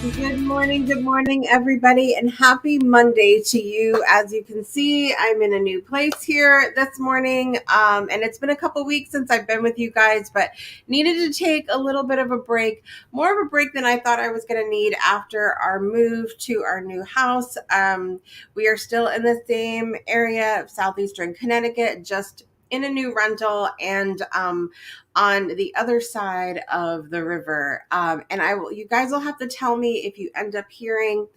Good morning, everybody, and happy Monday to you. As you can see, I'm in a new place here this morning, and it's been a couple weeks since I've been with you guys, but needed to take a little bit of a break, more of a break than I thought I was going to need after our move to our new house. We are still in the same area of southeastern Connecticut, just in a new rental and on the other side of the river. And you guys will have to tell me if you end up hearing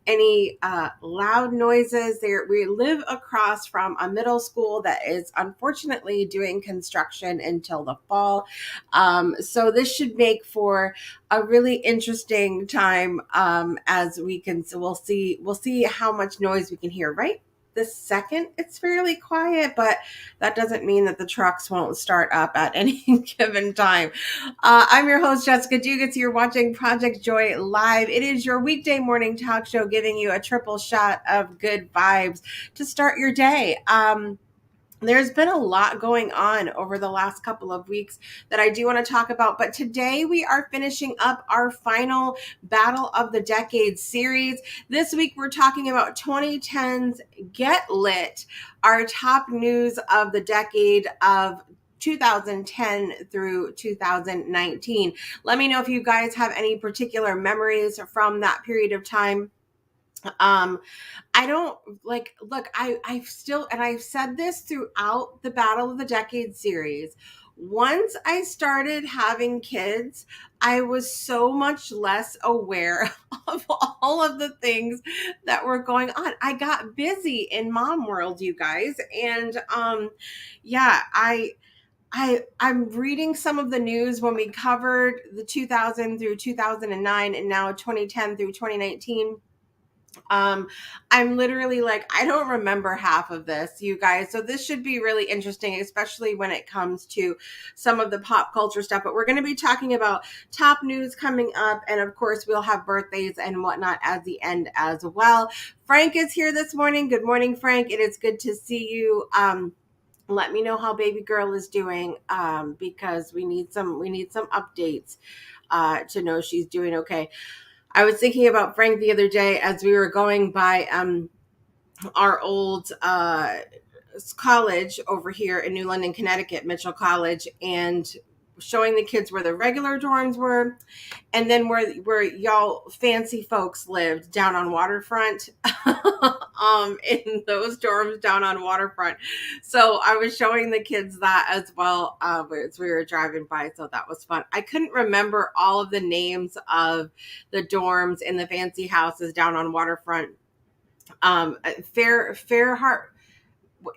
any loud noises. There, we live across from a middle school that is unfortunately doing construction until the fall. So this should make for a really interesting time as we'll see how much noise we can hear. Right this second, it's fairly quiet, but that doesn't mean that the trucks won't start up at any given time. I'm your host, Jessica Dugas. You're watching Project Joy Live. It is your weekday morning talk show giving you a triple shot of good vibes to start your day. There's been a lot going on over the last couple of weeks that I do want to talk about, but today we are finishing up our final Battle of the Decade series. This week we're talking about 2010's Get Lit, our top news of the decade of 2010 through 2019. Let me know if you guys have any particular memories from that period of time. I don't like, look, I've still, and I've said this throughout the Battle of the Decade series. Once I started having kids, I was so much less aware of all of the things that were going on. I got busy in mom world, you guys. And yeah, I'm reading some of the news when we covered the 2000 through 2009 and now 2010 through 2019. I'm literally like, I don't remember half of this, you guys. So this should be really interesting, especially when it comes to some of the pop culture stuff. But we're going to be talking about top news coming up. And of course, we'll have birthdays and whatnot at the end as well. Frank is here this morning. Good morning, Frank. It is good to see you. Let me know how baby girl is doing, because we need some updates to know she's doing okay. I was thinking about Frank the other day as we were going by our old college over here in New London, Connecticut, Mitchell College, and showing the kids where the regular dorms were, and then where y'all fancy folks lived down on Waterfront, in those dorms down on Waterfront. So I was showing the kids that as well as we were driving by. So that was fun. I couldn't remember all of the names of the dorms in the fancy houses down on Waterfront. Fairhart.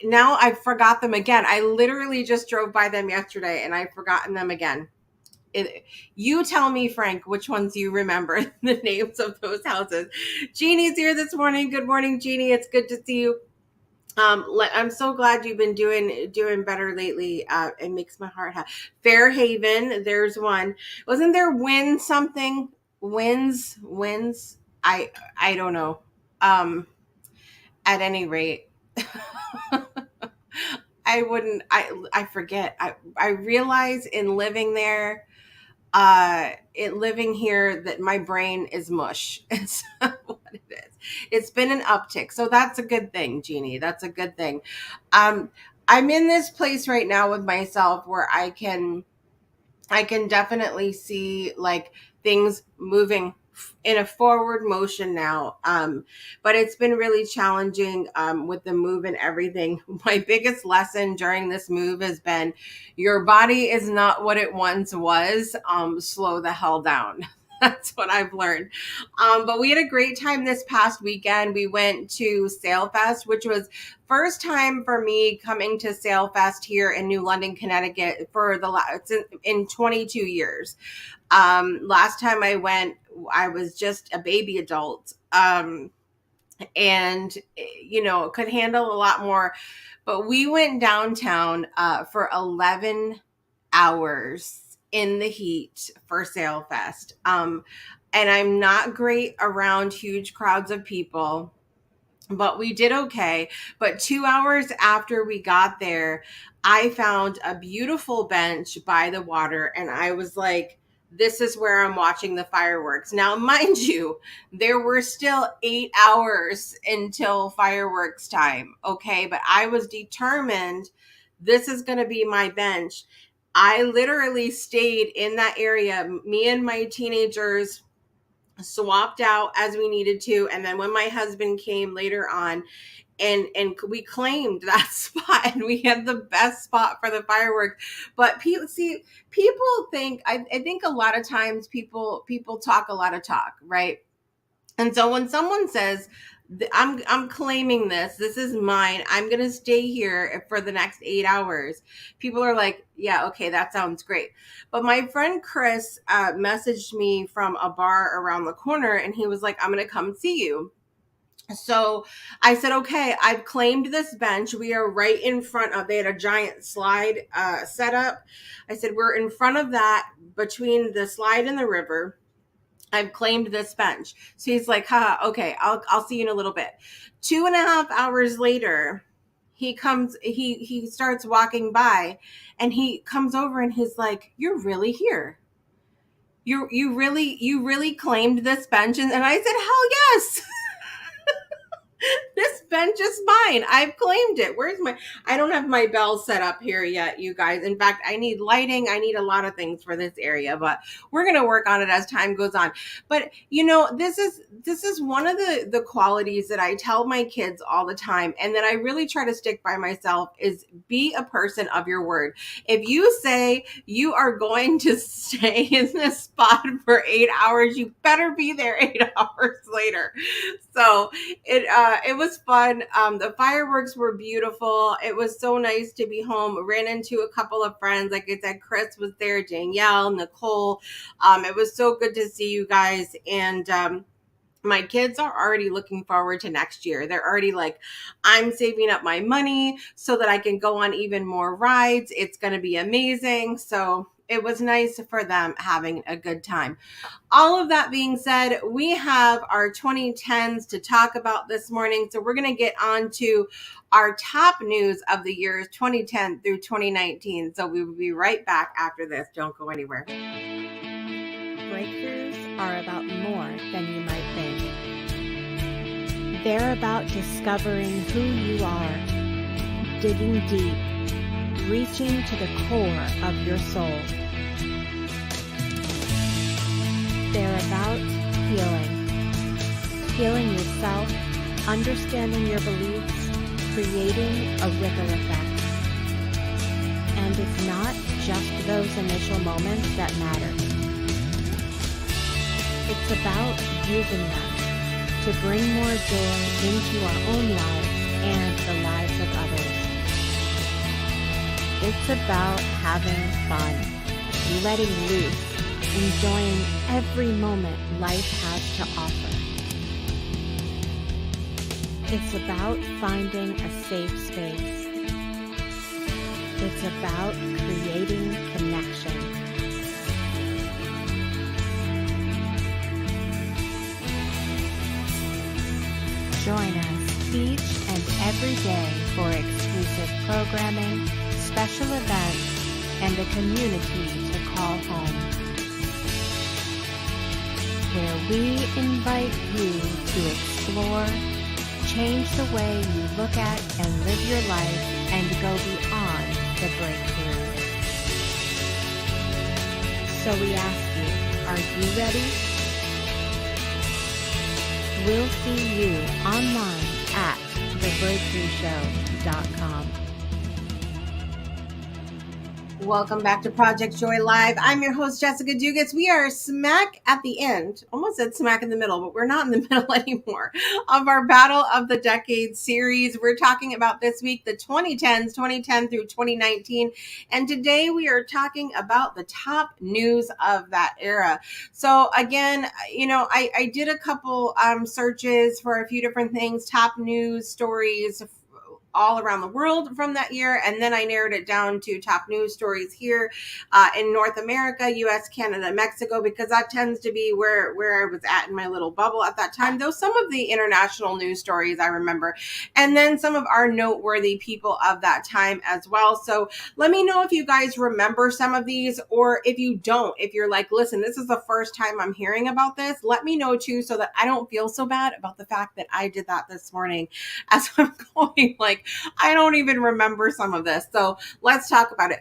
Now I forgot them again. I literally just drove by them yesterday and I've forgotten them again. You tell me, Frank, which ones you remember the names of those houses. Jeannie's here this morning. Good morning, Jeannie. It's good to see you. I'm so glad you've been doing better lately. It makes my heart happy. Fairhaven, there's one. Wasn't there Win something? Wins. I don't know. At any rate. I forget. I realize in living there, living here, that my brain is mush. It's what it is. It's been an uptick. So that's a good thing, Jeannie. That's a good thing. I'm in this place right now with myself where I can definitely see like things moving in a forward motion now. But it's been really challenging with the move and everything. My biggest lesson during this move has been your body is not what it once was. Slow the hell down. That's what I've learned. But we had a great time this past weekend. We went to Sailfest, which was first time for me coming to Sailfest here in New London, Connecticut for the last in 22 years. Last time I went, I was just a baby adult. And could handle a lot more, but we went downtown for 11 hours in the heat for Sailfest. And I'm not great around huge crowds of people, but we did okay. But 2 hours after we got there, I found a beautiful bench by the water, and I was like, this is where I'm watching the fireworks. Now, mind you, there were still 8 hours until fireworks time. Okay. But I was determined this is going to be my bench. I literally stayed in that area. Me and my teenagers swapped out as we needed to. And then when my husband came later on, and we claimed that spot, and we had the best spot for the fireworks. But people think, I think a lot of times people talk a lot of talk, right? And so when someone says, I'm claiming this is mine, I'm going to stay here for the next 8 hours, people are like, yeah, okay, that sounds great. But my friend Chris messaged me from a bar around the corner, and he was like, I'm going to come see you. So I said, okay, I've claimed this bench. We are right in front of, they had a giant slide set up. I said, we're in front of that, between the slide and the river. I've claimed this bench. So he's like, haha, okay, I'll see you in a little bit. 2.5 hours later, he starts walking by, and he comes over and he's like, you're really here. You really claimed this bench? And I said, hell yes. This bench is mine. I've claimed it. I don't have my bell set up here yet, you guys. In fact, I need lighting. I need a lot of things for this area, but we're going to work on it as time goes on. But this is one of the qualities that I tell my kids all the time, and that I really try to stick by myself, is be a person of your word. If you say you are going to stay in this spot for 8 hours, you better be there 8 hours later. So it was fun. The fireworks were beautiful. It was so nice to be home. Ran into a couple of friends. Like I said, Chris was there, Danielle, Nicole. It was so good to see you guys. And my kids are already looking forward to next year. They're already like, I'm saving up my money so that I can go on even more rides. It's going to be amazing. So it was nice for them having a good time. All of that being said, we have our 2010s to talk about this morning. So we're going to get on to our top news of the years 2010 through 2019. So we will be right back after this. Don't go anywhere. Breakthroughs are about more than you might think. They're about discovering who you are, digging deep, reaching to the core of your soul. They're about healing yourself, understanding your beliefs, creating a ripple effect. And it's not just those initial moments that matter. It's about using them to bring more joy into our own lives and the lives of others. It's about having fun, letting loose, enjoying every moment life has to offer. It's about finding a safe space. It's about creating connection. Join us each and every day for exclusive programming, special events, and a community to call home, where we invite you to explore, change the way you look at and live your life, and go beyond the breakthrough. So we ask you, are you ready? We'll see you online at thebreakthroughshow.com. Welcome back to Project Joy Live. I'm your host, Jessica Dugas. We are smack at the end, almost said smack in the middle, but we're not in the middle anymore, of our Battle of the Decades series. We're talking about this week, the 2010s, 2010 through 2019. And today we are talking about the top news of that era. So again, I did a couple searches for a few different things, top news stories all around the world from that year. And then I narrowed it down to top news stories here in North America, US, Canada, Mexico, because that tends to be where I was at in my little bubble at that time. Though some of the international news stories I remember, and then some of our noteworthy people of that time as well. So let me know if you guys remember some of these, or if you don't, if you're like, listen, this is the first time I'm hearing about this, let me know too, so that I don't feel so bad about the fact that I did that this morning as I'm going, like, I don't even remember some of this. So let's talk about it.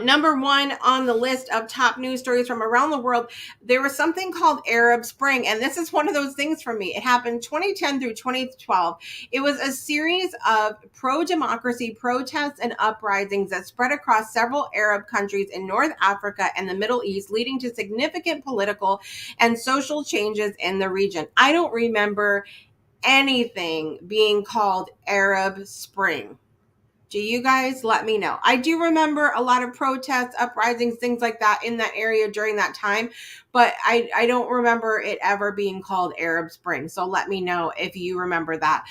Number one on the list of top news stories from around the world, there was something called Arab Spring. And this is one of those things for me. It happened 2010 through 2012. It was a series of pro-democracy protests and uprisings that spread across several Arab countries in North Africa and the Middle East, leading to significant political and social changes in the region. I don't remember anything being called Arab Spring. Do you guys? Let me know. I do remember a lot of protests, uprisings, things like that in that area during that time, but I don't remember it ever being called Arab Spring. So let me know if you remember that.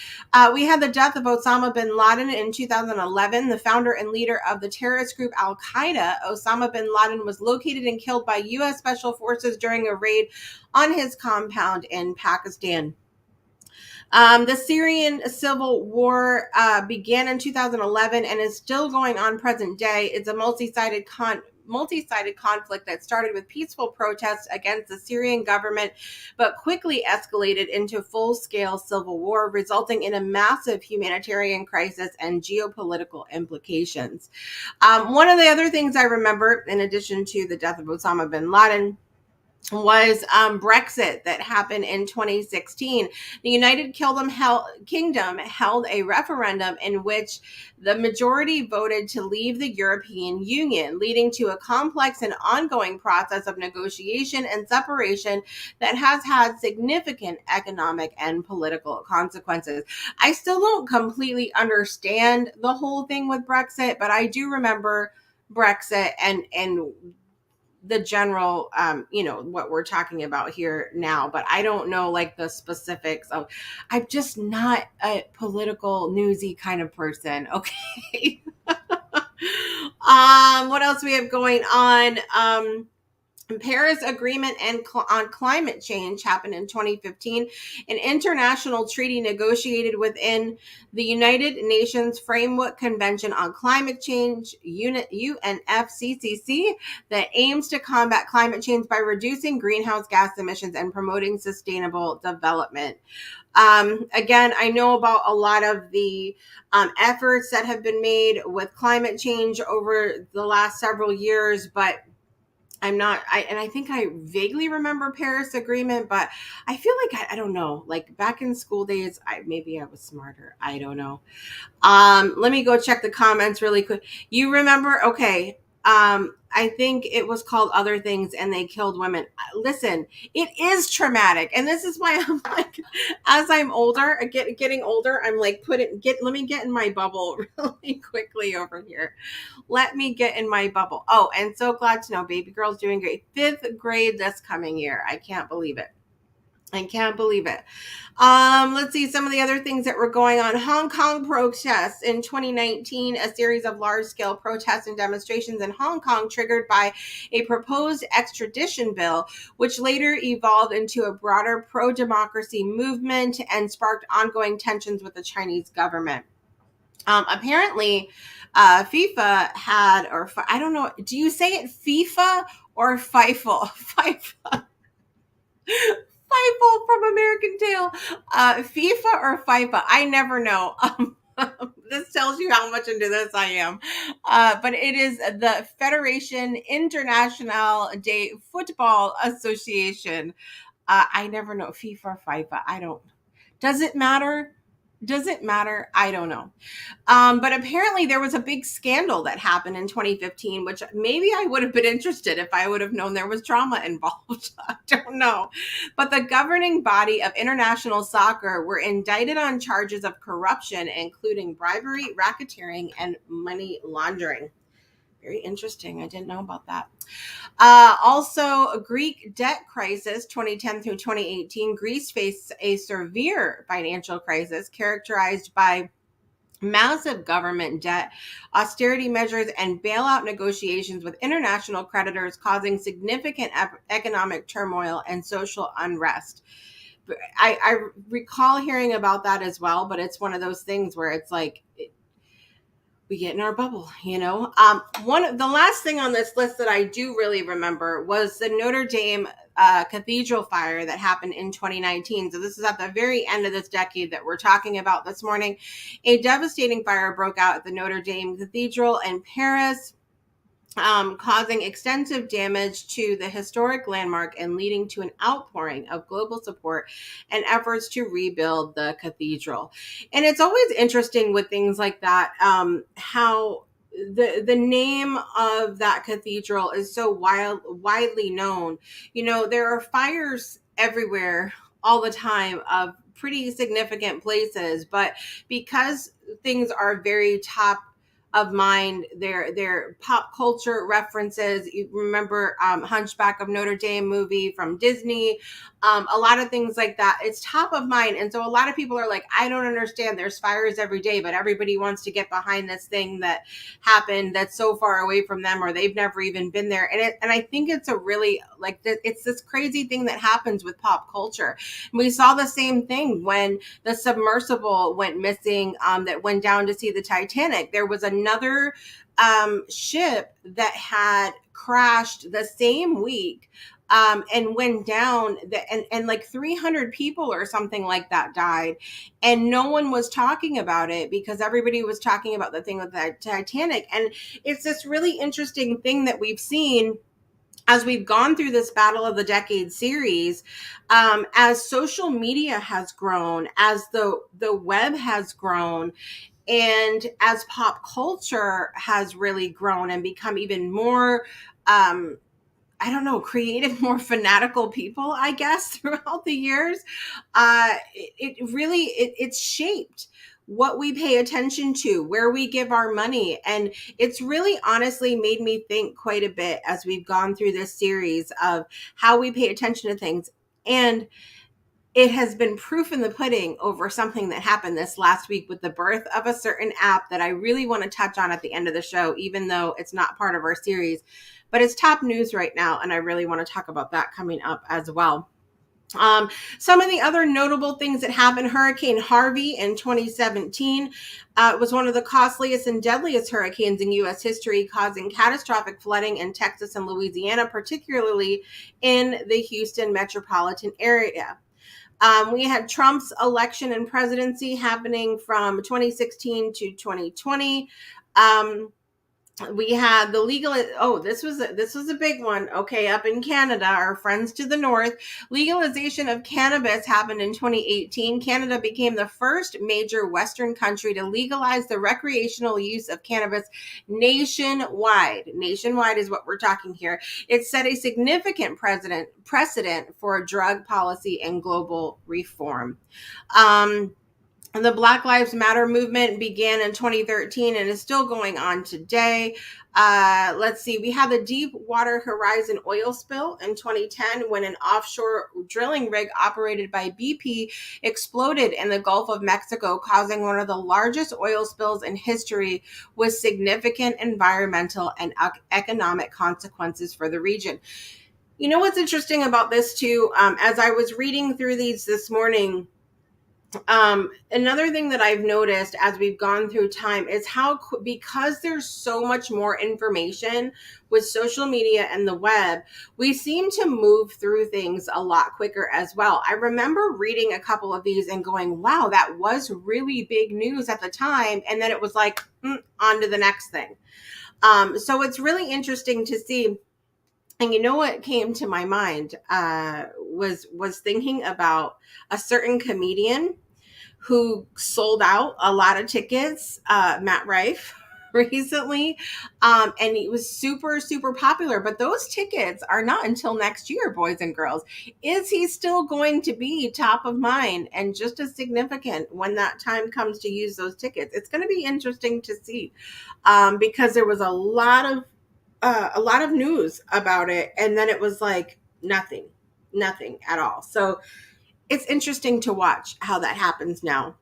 We had the death of Osama bin Laden in 2011, the founder and leader of the terrorist group Al Qaeda. Osama bin Laden was located and killed by U.S. Special Forces during a raid on his compound in Pakistan. The Syrian civil war began in 2011 and is still going on present day. It's a multi-sided conflict that started with peaceful protests against the Syrian government, but quickly escalated into full-scale civil war, resulting in a massive humanitarian crisis and geopolitical implications. One of the other things I remember, in addition to the death of Osama bin Laden, was Brexit that happened in 2016. The United Kingdom held a referendum in which the majority voted to leave the European Union, leading to a complex and ongoing process of negotiation and separation that has had significant economic and political consequences. I still don't completely understand the whole thing with Brexit, but I do remember Brexit and the general, what we're talking about here now, but I don't know like the specifics of, I'm just not a political newsy kind of person. Okay. What else we have going on? Paris Agreement on climate change happened in 2015, an international treaty negotiated within the United Nations Framework Convention on Climate Change, UNFCCC, that aims to combat climate change by reducing greenhouse gas emissions and promoting sustainable development. Again, I know about a lot of the efforts that have been made with climate change over the last several years, but I think I vaguely remember Paris Agreement, but I feel like I don't know, like back in school days, maybe I was smarter. I don't know. Let me go check the comments really quick. You remember? Okay. I think it was called Other Things and they killed women. Listen, it is traumatic. And this is why I'm like, as I'm older, getting older, I'm like, let me get in my bubble really quickly over here. Let me get in my bubble. Oh, and so glad to know baby girl's doing great. 5th grade this coming year. I can't believe it. I can't believe it. Let's see some of the other things that were going on. Hong Kong protests in 2019, a series of large-scale protests and demonstrations in Hong Kong triggered by a proposed extradition bill, which later evolved into a broader pro-democracy movement and sparked ongoing tensions with the Chinese government. Apparently, FIFA had, or I don't know, do you say it FIFA or FIFO? FIFA. FIFO from American Tail. FIFA or FIFA? I never know. This tells you how much into this I am. But it is the Federation Internationale de Football Association. I never know. FIFA or FIFA? I don't. Does it matter? Does it matter? I don't know. But apparently there was a big scandal that happened in 2015, which maybe I would have been interested if I would have known there was drama involved. I don't know. But the governing body of international soccer were indicted on charges of corruption, including bribery, racketeering, and money laundering. Very interesting. I didn't know about that. Also, a Greek debt crisis, 2010 through 2018. Greece faced a severe financial crisis characterized by massive government debt, austerity measures, and bailout negotiations with international creditors, causing significant economic turmoil and social unrest. I recall hearing about that as well, but it's one of those things where it's like we get in our bubble, you know. One of the last thing on this list that I do really remember was the Notre Dame cathedral fire that happened in 2019. So this is at the very end of this decade that we're talking about this morning. A devastating fire broke out at the Notre Dame Cathedral in Paris, causing extensive damage to the historic landmark and leading to an outpouring of global support and efforts to rebuild the cathedral. And it's always interesting with things like that, how the name of that cathedral is so widely known. You know, there are fires everywhere all the time of pretty significant places, but because things are very top of mind, their pop culture references. You remember Hunchback of Notre Dame movie from Disney, a lot of things like that. It's top of mind, and so a lot of people are like, I don't understand. There's fires every day, but everybody wants to get behind this thing that happened that's so far away from them, or they've never even been there. And I think it's a really like it's this crazy thing that happens with pop culture. We saw the same thing when the submersible went missing, that went down to see the Titanic. There was another ship that had crashed the same week, and went down, and like 300 people or something like that died, and no one was talking about it because everybody was talking about the thing with the Titanic. And it's this really interesting thing that we've seen as we've gone through this Battle of the Decade series, as social media has grown, as the web has grown, and as pop culture has really grown and become even more, I don't know, creative, more fanatical people, I guess, throughout the years, it's shaped what we pay attention to, where we give our money. And it's really honestly made me think quite a bit as we've gone through this series of how we pay attention to things. And it has been proof in the pudding over something that happened this last week with the birth of a certain app that I really want to touch on at the end of the show, even though it's not part of our series. But it's top news right now, and I really want to talk about that coming up as well. Some of the other notable things that happened: Hurricane Harvey in 2017 was one of the costliest and deadliest hurricanes in U.S. history, causing catastrophic flooding in Texas and Louisiana, particularly in the Houston metropolitan area. We had Trump's election and presidency happening from 2016 to 2020. We had the legal. Oh, this was a big one. Okay, up in Canada, our friends to the north, legalization of cannabis happened in 2018. Canada became the first major Western country to legalize the recreational use of cannabis nationwide. Nationwide is what we're talking here. It set a significant precedent for drug policy and global reform. The Black Lives Matter movement began in 2013 and is still going on today. Let's see. We had the Deepwater Horizon oil spill in 2010 when an offshore drilling rig operated by BP exploded in the Gulf of Mexico, causing one of the largest oil spills in history with significant environmental and economic consequences for the region. You know what's interesting about this too? As I was reading through these this morning, another thing that I've noticed as we've gone through time is how, because there's so much more information with social media and the web, we seem to move through things a lot quicker as well. I remember reading a couple of these and going, wow, that was really big news at the time. And then it was like, on to the next thing. So it's really interesting to see. And you know what came to my mind was thinking about a certain comedian who sold out a lot of tickets, Matt Rife, recently. And he was super, super popular. But those tickets are not until next year, boys and girls. Is he still going to be top of mind and just as significant when that time comes to use those tickets? It's going to be interesting to see, because there was a lot of news about it, and then it was like nothing at all. So it's interesting to watch how that happens now.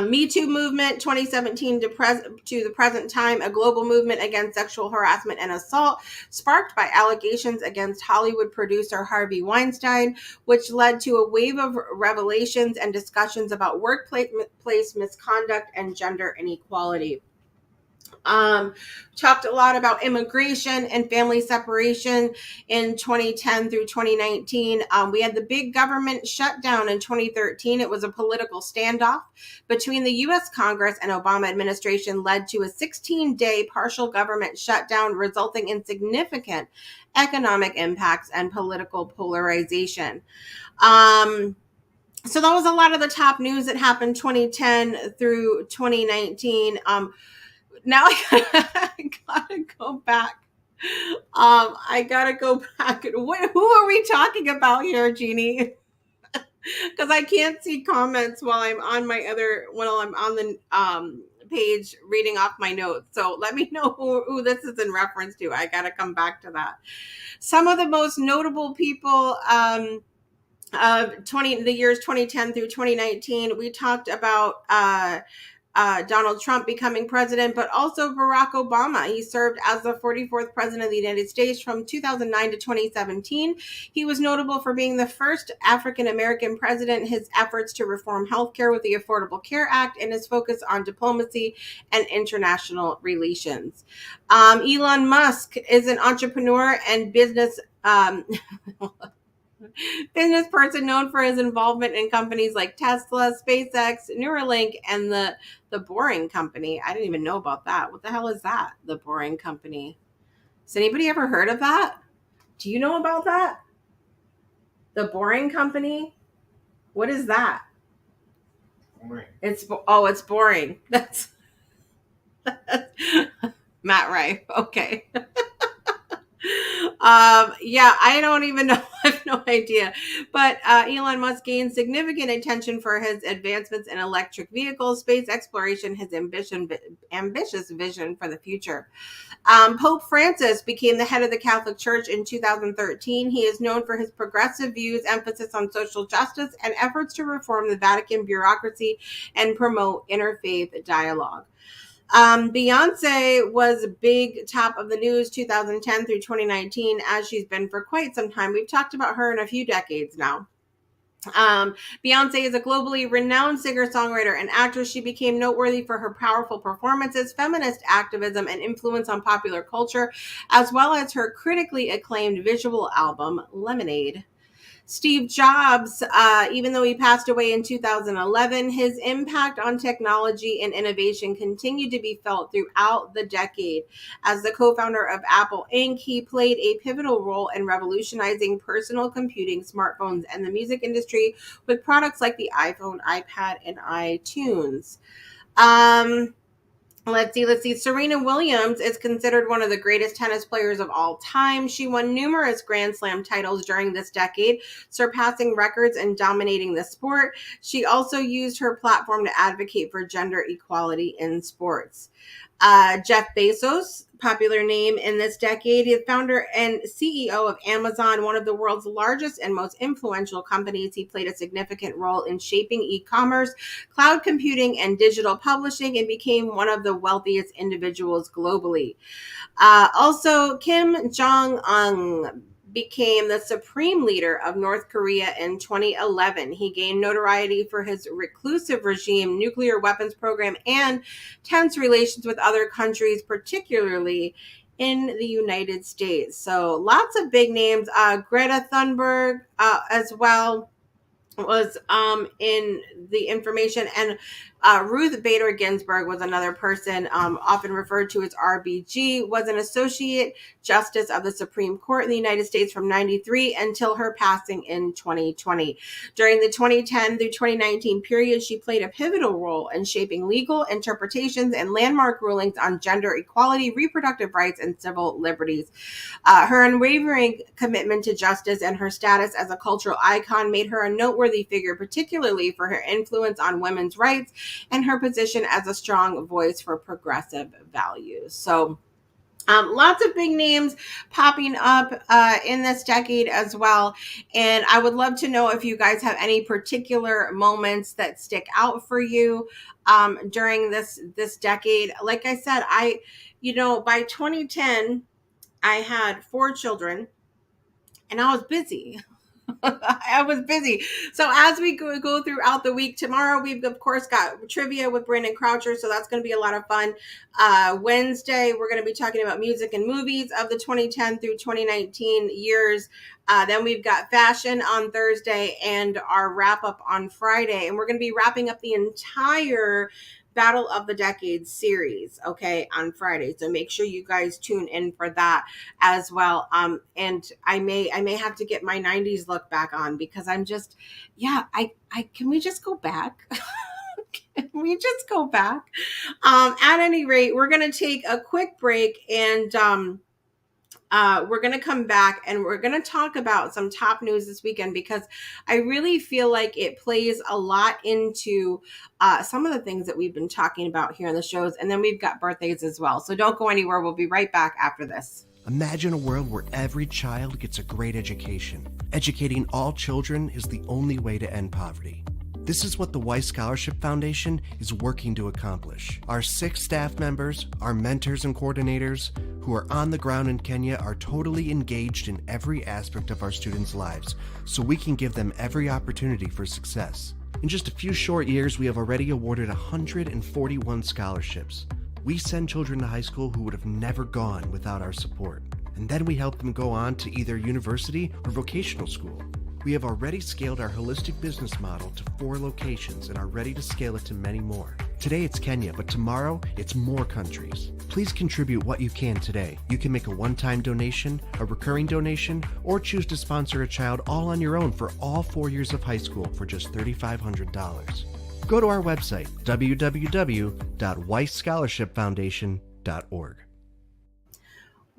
Me Too movement, 2017 to the present time, a global movement against sexual harassment and assault, sparked by allegations against Hollywood producer Harvey Weinstein, which led to a wave of revelations and discussions about workplace misconduct and gender inequality. Talked a lot about immigration and family separation in 2010 through 2019. We had the big government shutdown in 2013. It was a political standoff between the U.S. Congress and Obama administration, led to a 16-day partial government shutdown, resulting in significant economic impacts and political polarization. So that was a lot of the top news that happened 2010 through 2019. Now I gotta go back. I gotta go back. Who are we talking about here, Jeannie? Because I can't see comments while I'm on the page reading off my notes. So let me know who this is in reference to. I gotta come back to that. Some of the most notable people of the years 2010 through 2019. We talked about Donald Trump becoming president, but also Barack Obama. He served as the 44th president of the United States from 2009 to 2017. He was notable for being the first African-American president, his efforts to reform healthcare with the Affordable Care Act, and his focus on diplomacy and international relations. Elon Musk is an entrepreneur and business person known for his involvement in companies like Tesla, SpaceX, Neuralink, and the Boring Company. I didn't even know about that. What the hell is that? The Boring Company. Has anybody ever heard of that? Do you know about that? The Boring Company? What is that? Boring. It's boring. That's Matt Rife. Okay. Yeah, I don't even know. I have no idea. But Elon Musk gained significant attention for his advancements in electric vehicles, space exploration, his ambitious vision for the future. Pope Francis became the head of the Catholic Church in 2013. He is known for his progressive views, emphasis on social justice, and efforts to reform the Vatican bureaucracy and promote interfaith dialogue. Beyonce was a big top of the news 2010 through 2019, as she's been for quite some time. We've talked about her in a few decades now. Beyonce is a globally renowned singer-songwriter and actress. She became noteworthy for her powerful performances, feminist activism, and influence on popular culture, as well as her critically acclaimed visual album, Lemonade. Steve Jobs, even though he passed away in 2011, his impact on technology and innovation continued to be felt throughout the decade. As the co-founder of Apple Inc., he played a pivotal role in revolutionizing personal computing, smartphones, and the music industry with products like the iPhone, iPad, and iTunes. Let's see. Serena Williams is considered one of the greatest tennis players of all time. She won numerous Grand Slam titles during this decade, surpassing records and dominating the sport. She also used her platform to advocate for gender equality in sports. Jeff Bezos, popular name in this decade, is founder and CEO of Amazon, one of the world's largest and most influential companies. He played a significant role in shaping e-commerce, cloud computing, and digital publishing, and became one of the wealthiest individuals globally. Also, Kim Jong-un became the supreme leader of North Korea in 2011. He gained notoriety for his reclusive regime, nuclear weapons program, and tense relations with other countries, particularly in the United States. So lots of big names. Greta Thunberg as well was in the information, and Ruth Bader Ginsburg was another person often referred to as RBG, was an associate justice of the Supreme Court in the United States from 1993 until her passing in 2020. During the 2010 through 2019 period, she played a pivotal role in shaping legal interpretations and landmark rulings on gender equality, reproductive rights, and civil liberties. Her unwavering commitment to justice and her status as a cultural icon made her a noteworthy figure, particularly for her influence on women's rights and her position as a strong voice for progressive values. So Lots of big names popping up in this decade as well. And I would love to know if you guys have any particular moments that stick out for you during this decade. Like I said, by 2010, I had 4 children and I was busy. I was busy. So as we go throughout the week, tomorrow we've of course got trivia with Brandon Croucher, so that's going to be a lot of fun. Wednesday we're going to be talking about music and movies of the 2010 through 2019 years. Then we've got fashion on Thursday and our wrap up on Friday, and we're going to be wrapping up the entire Battle of the Decades series, okay, on Friday. So make sure you guys tune in for that as well. And I may have to get my 90s look back on because I'm just, I can we just go back? Can we just go back? At any rate, we're going to take a quick break, and we're going to come back and we're going to talk about some top news this weekend because I really feel like it plays a lot into some of the things that we've been talking about here on the shows. And then we've got birthdays as well. So don't go anywhere. We'll be right back after this. Imagine a world where every child gets a great education. Educating all children is the only way to end poverty. This is what the Weiss Scholarship Foundation is working to accomplish. Our 6 staff members, our mentors and coordinators, who are on the ground in Kenya, are totally engaged in every aspect of our students' lives, so we can give them every opportunity for success. In just a few short years, we have already awarded 141 scholarships. We send children to high school who would have never gone without our support. And then we help them go on to either university or vocational school. We have already scaled our holistic business model to 4 locations and are ready to scale it to many more. Today it's Kenya, but tomorrow it's more countries. Please contribute what you can today. You can make a one-time donation, a recurring donation, or choose to sponsor a child all on your own for all 4 years of high school for just $3,500. Go to our website, www.weissscholarshipfoundation.org.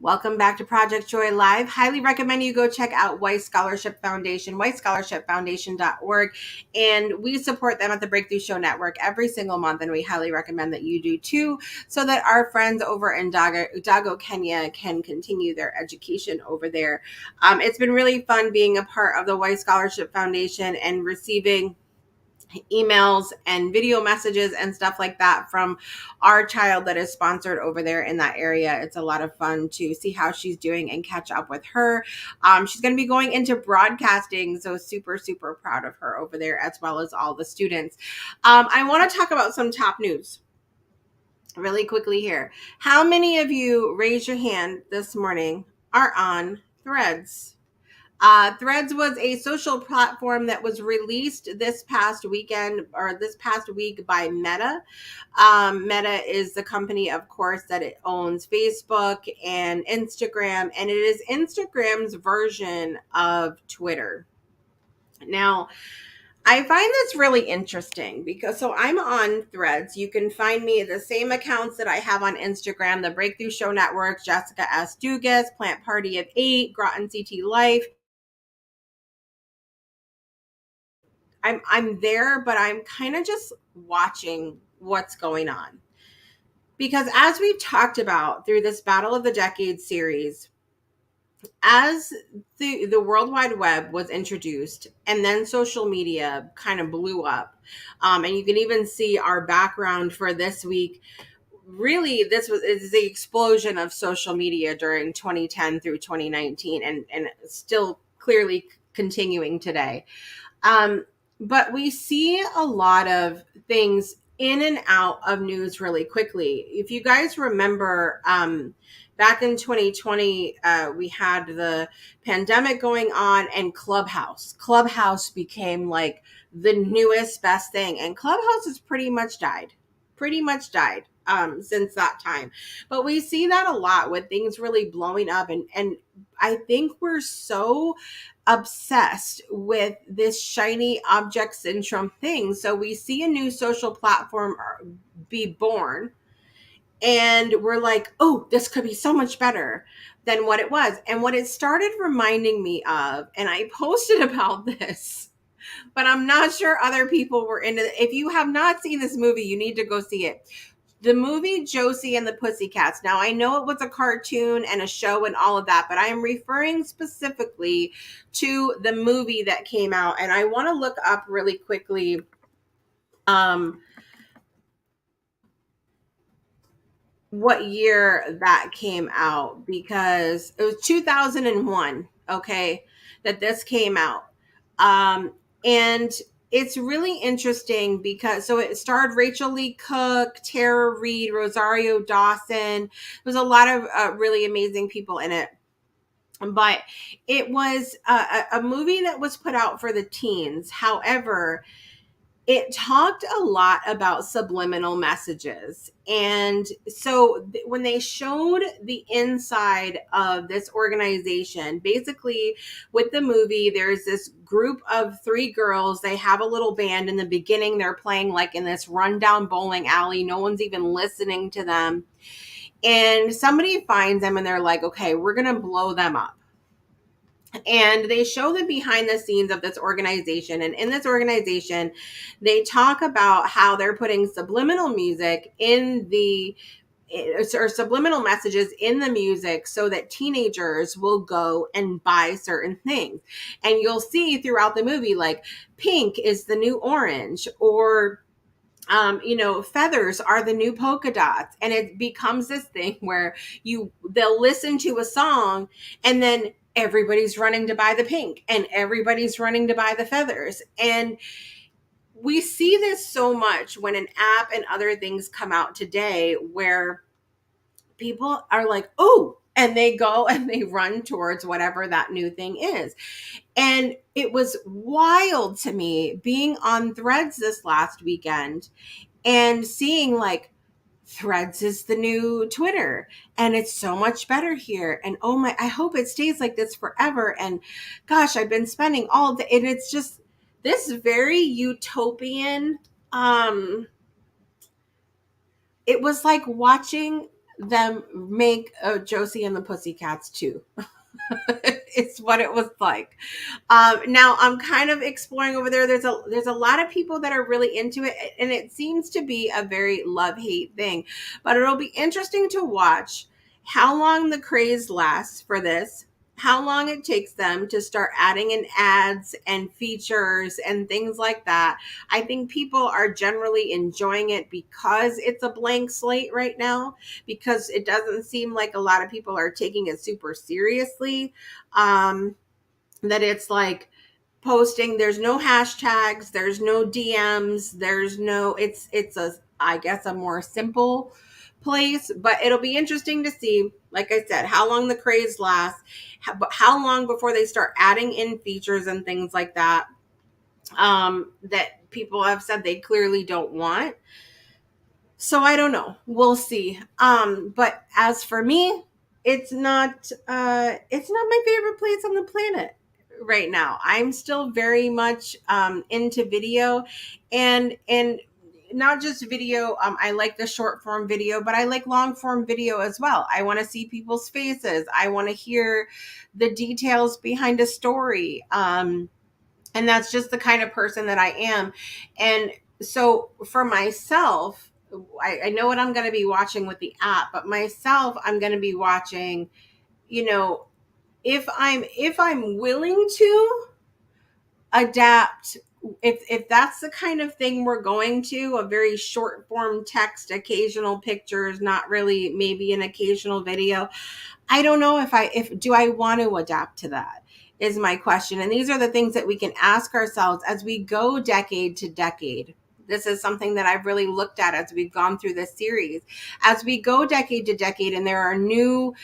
Welcome back to Project Joy Live. Highly recommend you go check out Weiss Scholarship Foundation, weissscholarshipfoundation.org. And we support them at the Breakthrough Show Network every single month, and we highly recommend that you do too, so that our friends over in Dago, Kenya can continue their education over there. It's been really fun being a part of the Weiss Scholarship Foundation and receiving emails and video messages and stuff like that from our child that is sponsored over there in that area. It's a lot of fun to see how she's doing and catch up with her. She's going to be going into broadcasting, so super, super proud of her over there, as well as all the students. I want to talk about some top news really quickly here. How many of you, raise your hand this morning, are on Threads? Threads was a social platform that was released this past week by Meta. Meta is the company, of course, that it owns Facebook and Instagram, and it is Instagram's version of Twitter. Now, I find this really interesting because I'm on Threads. You can find me the same accounts that I have on Instagram, the Breakthrough Show Network, Jessica S. Dugas, Plant Party of 8, Groton CT Life. I'm there, but I'm kind of just watching what's going on. Because as we've talked about through this Battle of the Decades series, as the World Wide Web was introduced and then social media kind of blew up, and you can even see our background for this week. Really, is the explosion of social media during 2010 through 2019 and still clearly continuing today. But we see a lot of things in and out of news really quickly. If you guys remember, back in 2020, we had the pandemic going on, and Clubhouse became like the newest best thing. And Clubhouse has pretty much died since that time. But we see that a lot with things really blowing up. And I think we're so obsessed with this shiny object syndrome thing. So we see a new social platform be born, and we're like, oh, this could be so much better than what it was. And what it started reminding me of, and I posted about this, but I'm not sure other people were into it. If you have not seen this movie, you need to go see it. the movie Josie and the Pussycats. Now, I know it was a cartoon and a show and all of that, but I am referring specifically to the movie that came out. And I want to look up really quickly what year that came out, because it was 2001, okay, that this came out. And it's really interesting because so it starred Rachel Lee Cook, Tara Reid, Rosario Dawson. There's a lot of really amazing people in it. But it was a movie that was put out for the teens. However, it talked a lot about subliminal messages. And so when they showed the inside of this organization, basically with the movie, there's this group of 3 girls. They have a little band in the beginning. They're playing like in this rundown bowling alley. No one's even listening to them. And somebody finds them and they're like, okay, we're going to blow them up. And they show the behind the scenes of this organization. And in this organization, they talk about how they're putting subliminal music in the or subliminal messages in the music so that teenagers will go and buy certain things. And you'll see throughout the movie, like pink is the new orange, or feathers are the new polka dots. And it becomes this thing where they'll listen to a song and then everybody's running to buy the pink and everybody's running to buy the feathers. And we see this so much when an app and other things come out today where people are like, oh, and they go and they run towards whatever that new thing is. And it was wild to me being on Threads this last weekend and seeing like Threads is the new Twitter and it's so much better here. And oh my, I hope it stays like this forever. And gosh, I've been spending all day, and it's just this very utopian, it was like watching them make Josie and the Pussycats too. It's what it was like. Now I'm kind of exploring over there. There's a lot of people that are really into it, and it seems to be a very love-hate thing. But it'll be interesting to watch how long the craze lasts for this, how long it takes them to start adding in ads and features and things like that. I think people are generally enjoying it because it's a blank slate right now, because it doesn't seem like a lot of people are taking it super seriously. That it's like posting, there's no hashtags, there's no DMs, it's a, I guess, a more simple place. But it'll be interesting to see, like I said, how long the craze lasts, how long before they start adding in features and things like that, that people have said they clearly don't want. So I don't know. We'll see. But as for me, it's not my favorite place on the planet right now. I'm still very much into video, and not just video. I like the short form video, but I like long form video as well. I want to see people's faces. I want to hear the details behind a story. And that's just the kind of person that I am. And so for myself, I know what I'm going to be watching with the app, but myself, I'm going to be watching, if I'm willing to adapt, if that's the kind of thing we're going to, a very short form text, occasional pictures, not really, maybe an occasional video. I don't know if do I want to adapt to that, is my question. And these are the things that we can ask ourselves as we go decade to decade. This is something that I've really looked at as we've gone through this series. As we go decade to decade, and there are new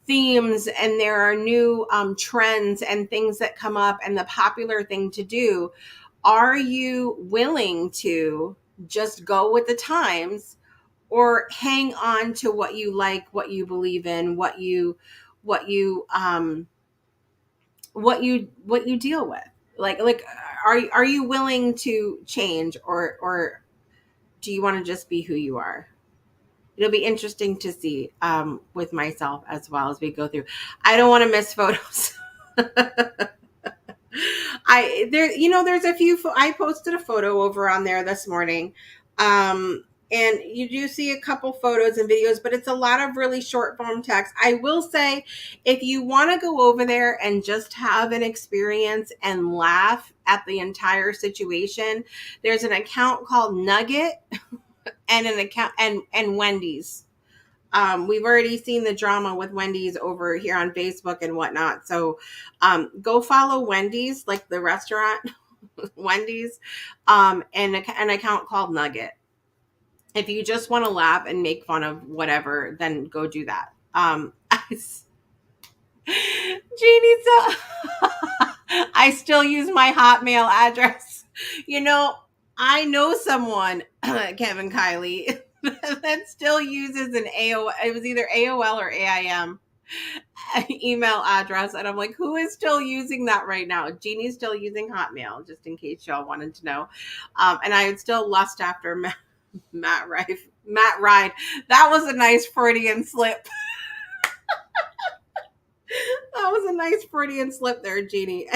themes and there are new trends and things that come up, and the popular thing to do, are you willing to just go with the times, or hang on to what you like, what you believe in, what you deal with? Like are you willing to change, or do you want to just be who you are? It'll be interesting to see with myself as well as we go through. I don't want to miss photos. There's a few, I posted a photo over on there this morning. And you do see a couple photos and videos, but it's a lot of really short form text. I will say, if you want to go over there and just have an experience and laugh at the entire situation, there's an account called Nugget and an account and Wendy's. We've already seen the drama with Wendy's over here on Facebook and whatnot. So go follow Wendy's, like the restaurant, Wendy's, and an account called Nugget. If you just want to laugh and make fun of whatever, then go do that. Jeannie, so I still use my Hotmail address. You know, I know someone, Kevin Kiley, that still uses an AOL. It was either AOL or AIM email address, and I'm like, who is still using that right now? Jeannie's still using Hotmail, just in case y'all wanted to know. And I would still lust after Matt Ride. That was a nice Freudian slip. That was a nice Freudian slip there, Jeannie.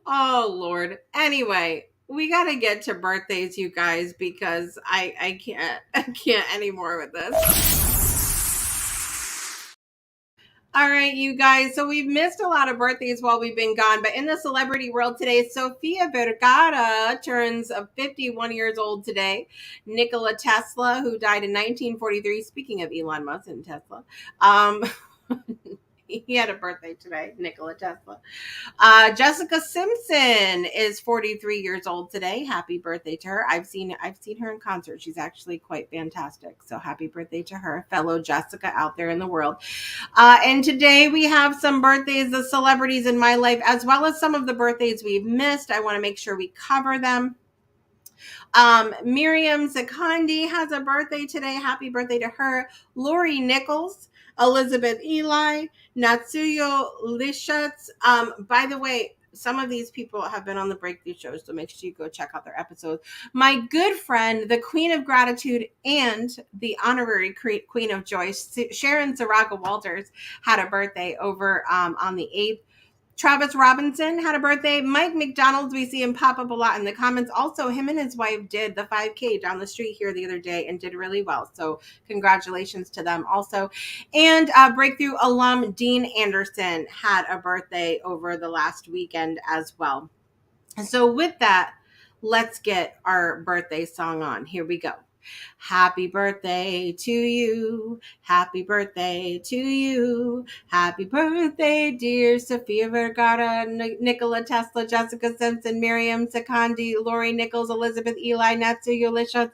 Oh Lord. Anyway, we got to get to birthdays, you guys, because I can't anymore with this. All right, you guys. So we've missed a lot of birthdays while we've been gone, but in the celebrity world today, Sofia Vergara turns 51 years old today. Nikola Tesla, who died in 1943. Speaking of Elon Musk and Tesla, he had a birthday today, Nikola Tesla. Jessica Simpson is 43 years old today. Happy birthday to her. I've seen her in concert. She's actually quite fantastic. So happy birthday to her, fellow Jessica out there in the world. And today we have some birthdays of celebrities in my life, as well as some of the birthdays we've missed. I want to make sure we cover them. Miriam Zakandi has a birthday today. Happy birthday to her. Lori Nichols, Elizabeth Eli, Natsuyo Lishatz. By the way, some of these people have been on the Breakthrough Show, so make sure you go check out their episodes. My good friend, the Queen of Gratitude and the honorary Queen of Joy, Sharon Zaraga Walters, had a birthday over on the 8th. Travis Robinson had a birthday. Mike McDonald, we see him pop up a lot in the comments. Also, him and his wife did the 5K down the street here the other day and did really well. So congratulations to them also. And Breakthrough alum Dean Anderson had a birthday over the last weekend as well. So with that, let's get our birthday song on. Here we go. Happy birthday to you. Happy birthday to you. Happy birthday, dear Sofia Vergara, Nikola Tesla, Jessica Simpson, Miriam Sakandi, Lori Nichols, Elizabeth Eli, Natsuyo Lisha,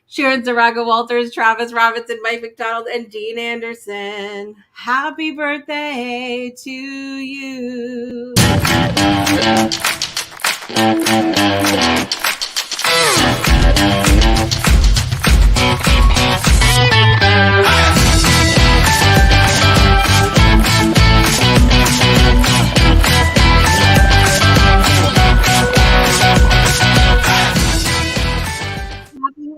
Sharon Zaraga Walters, Travis Robinson, Mike McDonald, and Dean Anderson. Happy birthday to you.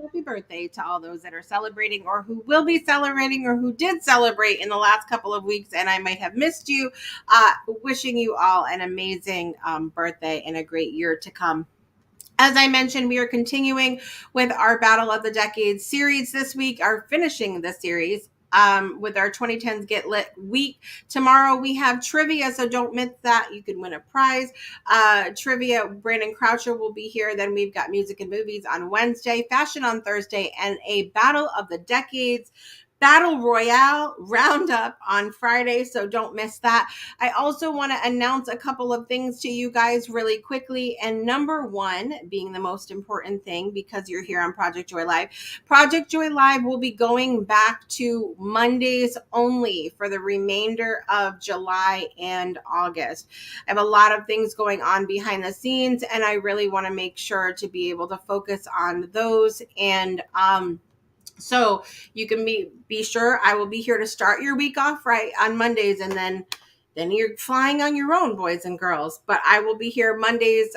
Happy birthday to all those that are celebrating or who will be celebrating or who did celebrate in the last couple of weeks and I might have missed you. Wishing you all an amazing birthday and a great year to come. As I mentioned, we are continuing with our Battle of the Decades series this week, are finishing the series with our 2010's Get Lit week. Tomorrow we have trivia, so don't miss that. You can win a prize. Trivia, Brandon Croucher will be here. Then we've got music and movies on Wednesday, fashion on Thursday, and a Battle of the Decades Battle Royale roundup on Friday, so don't miss that. I also want to announce a couple of things to you guys really quickly, and number one being the most important thing because you're here on Project Joy Live. Project Joy Live will be going back to Mondays only for the remainder of July and August. I have a lot of things going on behind the scenes, and I really want to make sure to be able to focus on those. And so you can be sure I will be here to start your week off right on Mondays, and then you're flying on your own, boys and girls. But I will be here Mondays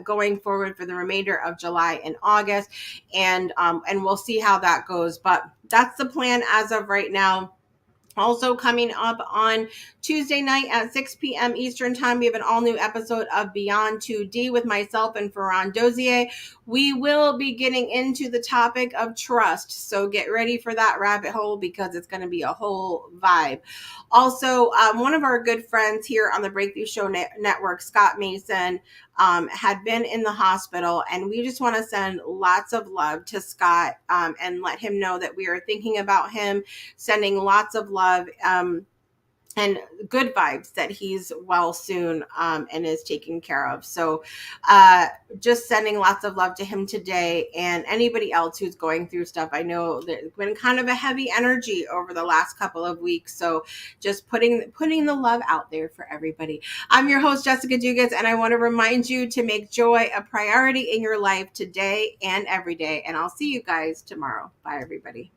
going forward for the remainder of July and August, and we'll see how that goes. But that's the plan as of right now. Also coming up on Tuesday night at 6 p.m. Eastern Time, we have an all-new episode of Beyond 2D with myself and Ferran Dozier. We will be getting into the topic of trust, so get ready for that rabbit hole because it's going to be a whole vibe. Also, one of our good friends here on the Breakthrough Show Network, Scott Mason, had been in the hospital, and we just want to send lots of love to Scott and let him know that we are thinking about him, sending lots of love and good vibes that he's well soon and is taken care of. So just sending lots of love to him today and anybody else who's going through stuff. I know there's been kind of a heavy energy over the last couple of weeks. So just putting the love out there for everybody. I'm your host, Jessica Dugas, and I want to remind you to make joy a priority in your life today and every day. And I'll see you guys tomorrow. Bye, everybody.